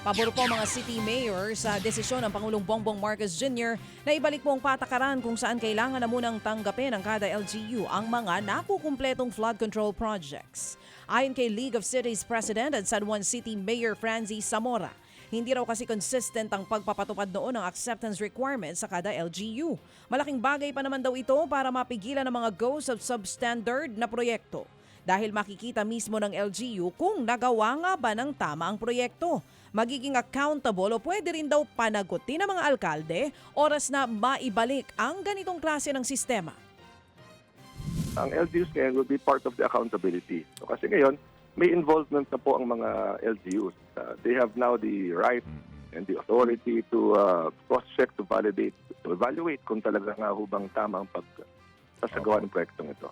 Pabor po mga city mayor sa desisyon ng Pangulong Bongbong Marcos Jr. na ibalik po ang patakaran kung saan kailangan na munang tanggapin ng kada LGU ang mga nakukumpletong flood control projects. Ayon kay League of Cities President at San Juan City Mayor Francis Zamora, hindi raw kasi consistent ang pagpapatupad noon ng acceptance requirements sa kada LGU. Malaking bagay pa naman daw ito para mapigilan ang mga goes of substandard na proyekto. Dahil makikita mismo ng LGU kung nagawa nga ba ng tama ang proyekto. Magiging accountable o pwede rin daw panagutin ng mga alkalde oras na maibalik ang ganitong klase ng sistema. Ang LGUs ngayon will be part of the accountability. So kasi ngayon, may involvement na po ang mga LGUs. They have now the right and the authority to cross-check, to validate, to evaluate kung talaga nga hubang tama ang pagsasagawa ng proyektong ito.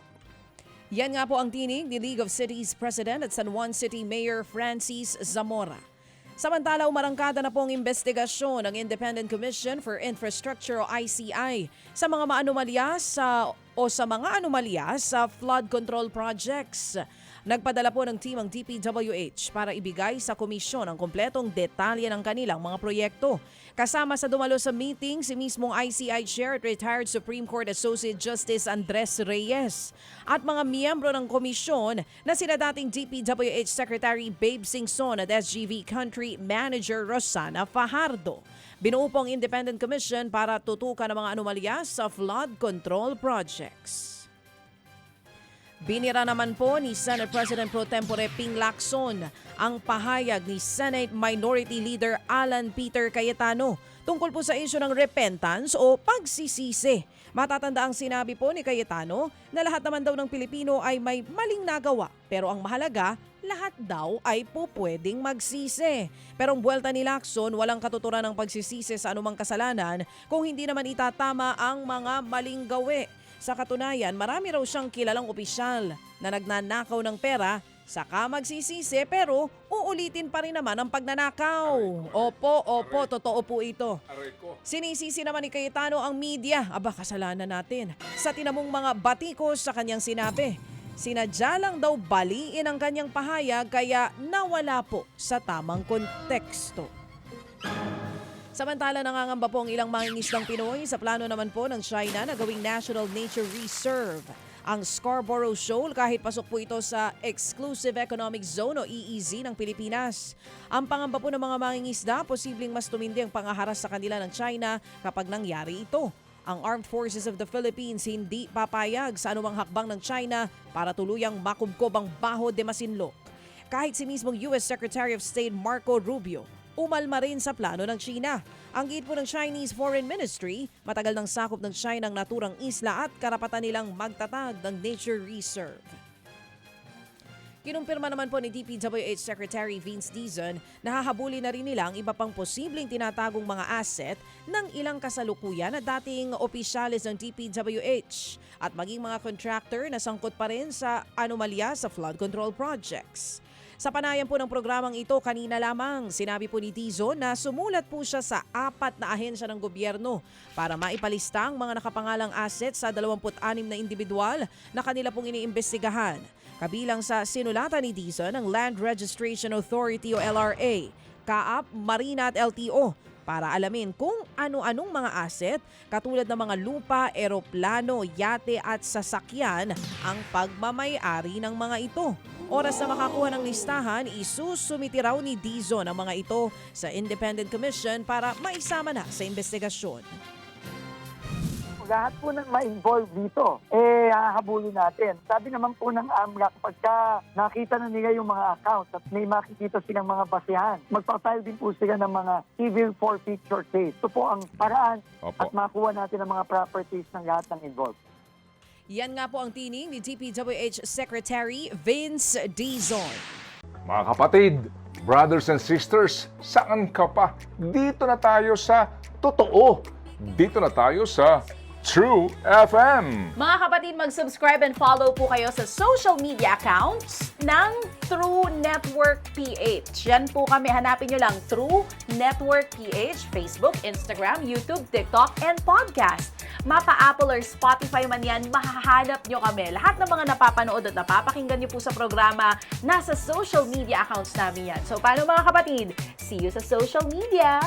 Yan nga po ang tinig ni League of Cities President at San Juan City Mayor Francis Zamora. Samantala, umarangkada na pong investigasyon ng Independent Commission for Infrastructure o ICI sa mga anomalya sa flood control projects. Nagpadala po ng team ang DPWH para ibigay sa komisyon ang kompletong detalye ng kanilang mga proyekto. Kasama sa dumalo sa meeting si mismong ICI Chair at retired Supreme Court Associate Justice Andres Reyes at mga miyembro ng komisyon na sina dating DPWH Secretary Babe Singson at SGV Country Manager Rosana Fajardo. Binuo po ang Independent Commission para tutukan ang mga anomalya sa flood control projects. Binira naman po ni Senate President Pro Tempore Ping Lacson ang pahayag ni Senate Minority Leader Alan Peter Cayetano tungkol po sa isyu ng repentance o pagsisisi. Matatanda ang sinabi po ni Cayetano na lahat naman daw ng Pilipino ay may maling nagawa pero ang mahalaga, lahat daw ay po pwedeng magsisi. Pero ang buwelta ni Lacson, walang katuturan ng pagsisisi sa anumang kasalanan kung hindi naman itatama ang mga maling gawi. Sa katunayan, marami raw siyang kilalang opisyal na nagnanakaw ng pera, saka magsisisi pero uulitin pa rin naman ang pagnanakaw. Opo, totoo po ito. Sinisisi naman ni Cayetano ang media, kasalanan natin, sa tinamong mga batikos sa kanyang sinabi. Sinadya lang daw baliin ang kanyang pahayag kaya nawala po sa tamang konteksto. Samantala, nangangamba po ang ilang mangingisdang Pinoy sa plano naman po ng China na gawing National Nature Reserve ang Scarborough Shoal kahit pasok po ito sa Exclusive Economic Zone o EEZ ng Pilipinas. Ang pangamba po ng mga mangingisda, posibleng mas tumindi ang pangaharas sa kanila ng China kapag nangyari ito. Ang Armed Forces of the Philippines hindi papayag sa anumang hakbang ng China para tuluyang makubkob ang Baho de Masinloc. Kahit si mismong US Secretary of State Marco Rubio, umalma rin sa plano ng China. Ang giit po ng Chinese Foreign Ministry, matagal nang sakop ng China ang naturang isla at karapatan nilang magtatag ng nature reserve. Kinumpirma naman po ni DPWH Secretary Vince Dizon na hahabulin na rin nila ang iba pang posibleng tinatagong mga asset ng ilang kasalukuyan na dating opisyalis ng DPWH at maging mga contractor na sangkot pa rin sa anomalya sa flood control projects. Sa panayam po ng programang ito kanina lamang, sinabi po ni Dizon na sumulat po siya sa 4 na ahensya ng gobyerno para maipalista ang mga nakapangalang assets sa 26 na individual na kanila pong iniimbestigahan. Kabilang sa sinulatan ni Dizon ang Land Registration Authority o LRA, CAAP, Marina at LTO para alamin kung ano-anong mga asset katulad ng mga lupa, eroplano, yate at sasakyan ang pagmamay-ari ng mga ito. Oras na makakuha ng listahan, isusumiti raw ni Dizon ang mga ito sa Independent Commission para maisama na sa investigasyon. Lahat po ng ma-involve dito, hahabulin natin. Sabi naman po ng AMLAC, pagka nakita na nila yung mga accounts at may makikita silang mga basehan, magpapile din po sila ng mga civil forfeiture case. Ito po ang paraan at makuha natin ang mga properties ng lahat ng involved. Yan nga po ang tinig ni DPWH Secretary Vince Dizon. Mga kapatid, brothers and sisters, saan ka pa? Dito na tayo sa totoo. Dito na tayo sa True FM. Mga kapatid, mag-subscribe and follow po kayo sa social media accounts ng True Network PH. Yan po kami, hanapin nyo lang True Network PH, Facebook, Instagram, YouTube, TikTok, and podcast. mapa Apple or Spotify man yan, mahahanap nyo kami. Lahat ng mga napapanood at napapakinggan nyo po sa programa, nasa social media accounts namin yan. So, paano mga kapatid? See you sa social media!